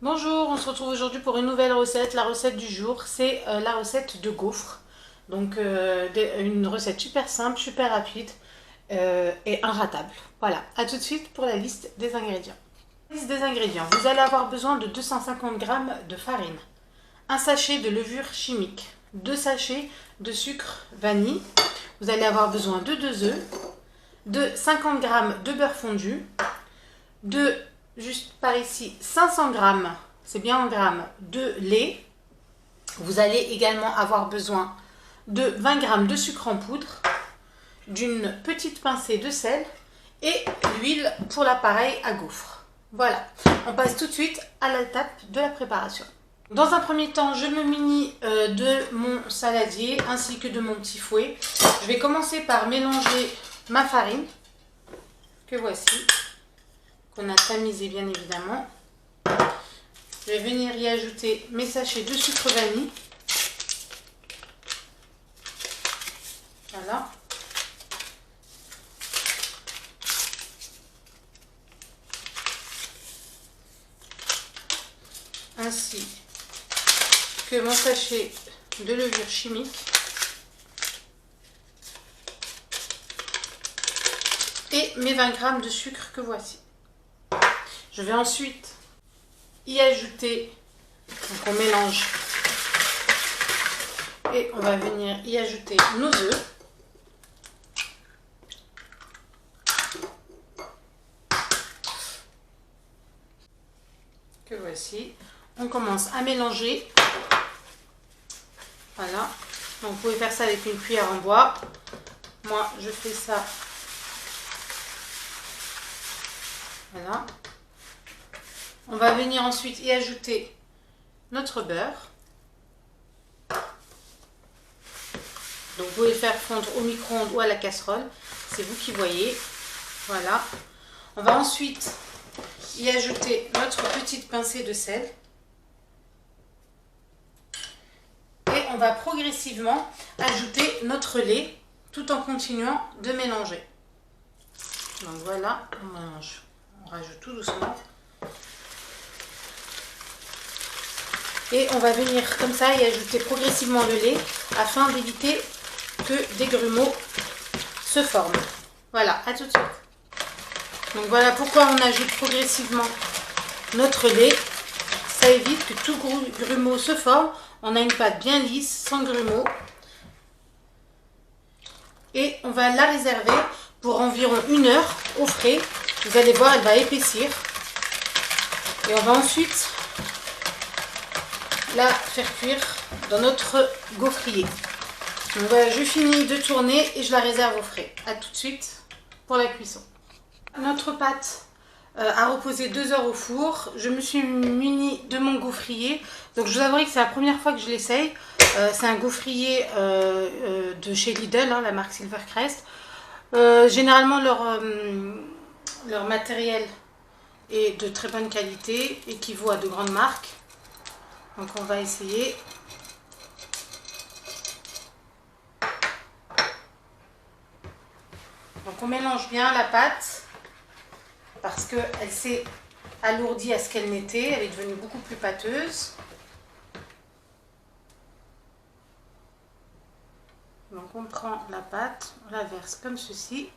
Bonjour, on se retrouve aujourd'hui pour une nouvelle recette. La recette du jour, c'est la recette de gaufres. Donc une recette super simple, super rapide et inratable. Voilà, à tout de suite pour la liste des ingrédients. Liste des ingrédients. Vous allez avoir besoin de 250 g de farine, un sachet de levure chimique, 2 sachets de sucre vanille. Vous allez avoir besoin de 2 œufs, de 50 g de beurre fondu, de, juste par ici, 500 g, c'est bien en grammes, de lait. Vous allez également avoir besoin de 20 g de sucre en poudre, d'une petite pincée de sel et l'huile pour l'appareil à gaufres. Voilà, on passe tout de suite à l'étape de la préparation. Dans un premier temps, je me munis de mon saladier ainsi que de mon petit fouet. Je vais commencer par mélanger ma farine, que voici, qu'on a tamisé bien évidemment. Je vais venir y ajouter mes sachets de sucre vanille. Voilà. Ainsi que mon sachet de levure chimique. Et mes 20 g de sucre que voici. Je vais ensuite y ajouter, donc on mélange et on va venir y ajouter nos œufs. Que voici. On commence à mélanger. Voilà. Donc vous pouvez faire ça avec une cuillère en bois. Moi je fais ça. Voilà. On va venir ensuite y ajouter notre beurre. Donc vous pouvez le faire fondre au micro-ondes ou à la casserole, c'est vous qui voyez. Voilà. On va ensuite y ajouter notre petite pincée de sel. Et on va progressivement ajouter notre lait tout en continuant de mélanger. Donc voilà, on mélange. On rajoute tout doucement. Et on va venir comme ça y ajouter progressivement le lait afin d'éviter que des grumeaux se forment. Voilà, à tout de suite. Donc voilà pourquoi on ajoute progressivement notre lait. Ça évite que tout grumeau se forme. On a une pâte bien lisse, sans grumeaux. Et on va la réserver pour environ 1 heure au frais. Vous allez voir, elle va épaissir. Et on va ensuite la faire cuire dans notre gaufrier. Donc voilà, je finis de tourner et je la réserve au frais. A tout de suite pour la cuisson. Notre pâte a reposé 2 heures au four. Je me suis munie de mon gaufrier. Donc je vous avouerai que c'est la première fois que je l'essaye. C'est un gaufrier de chez Lidl, hein, la marque Silvercrest. Généralement leur matériel est de très bonne qualité, équivaut à de grandes marques. Donc on va essayer. Donc on mélange bien la pâte parce qu'elle s'est alourdie à ce qu'elle n'était. Elle est devenue beaucoup plus pâteuse. Donc on prend la pâte, on la verse comme ceci.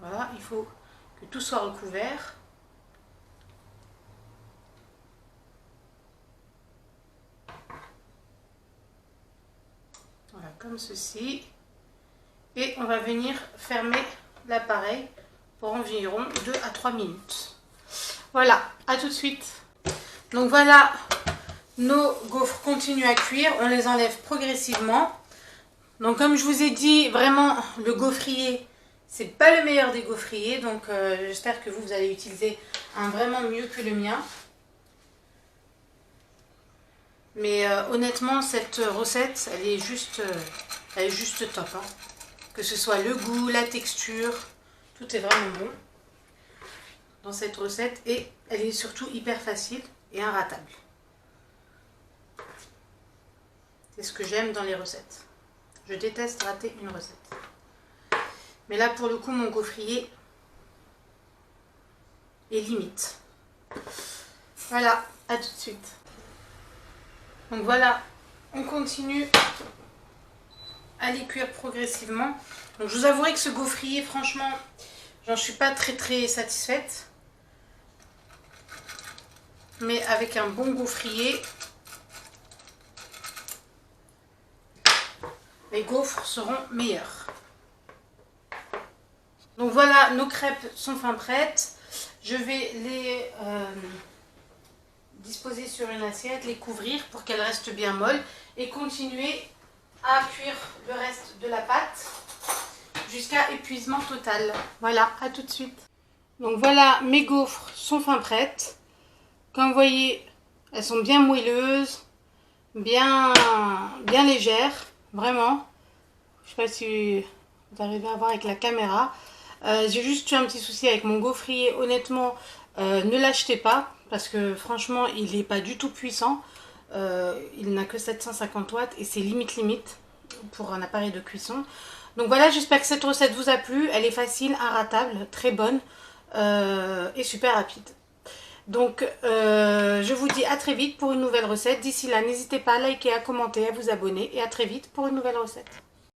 Voilà, il faut que tout soit recouvert. Voilà, comme ceci. Et on va venir fermer l'appareil pour environ 2 à 3 minutes. Voilà, à tout de suite. Donc voilà, nos gaufres continuent à cuire. On les enlève progressivement. Donc comme je vous ai dit, vraiment, le gaufrier, c'est pas le meilleur des gaufriers. Donc j'espère que vous allez utiliser un vraiment mieux que le mien. Mais honnêtement, cette recette, elle est juste top. Hein. Que ce soit le goût, la texture, tout est vraiment bon dans cette recette. Et elle est surtout hyper facile et inratable. C'est ce que j'aime dans les recettes. Je déteste rater une recette. Mais là, pour le coup, mon gaufrier est limite. Voilà, à tout de suite. Donc voilà, on continue à les cuire progressivement. Donc je vous avouerai que ce gaufrier, franchement, j'en suis pas très satisfaite. Mais avec un bon gaufrier, les gaufres seront meilleurs. Donc voilà, nos crêpes sont fin prêtes. Je vais les disposer sur une assiette, les couvrir pour qu'elles restent bien molles et continuer à cuire le reste de la pâte jusqu'à épuisement total. Voilà, à tout de suite. Donc voilà, mes gaufres sont fin prêtes. Comme vous voyez, elles sont bien moelleuses, bien légères, vraiment. Je ne sais pas si vous arrivez à voir avec la caméra. J'ai juste eu un petit souci avec mon gaufrier. Honnêtement, ne l'achetez pas parce que franchement, il n'est pas du tout puissant. Il n'a que 750 watts et c'est limite pour un appareil de cuisson. Donc voilà, j'espère que cette recette vous a plu. Elle est facile, inratable, très bonne et super rapide. Donc je vous dis à très vite pour une nouvelle recette. D'ici là, n'hésitez pas à liker, à commenter, à vous abonner et à très vite pour une nouvelle recette.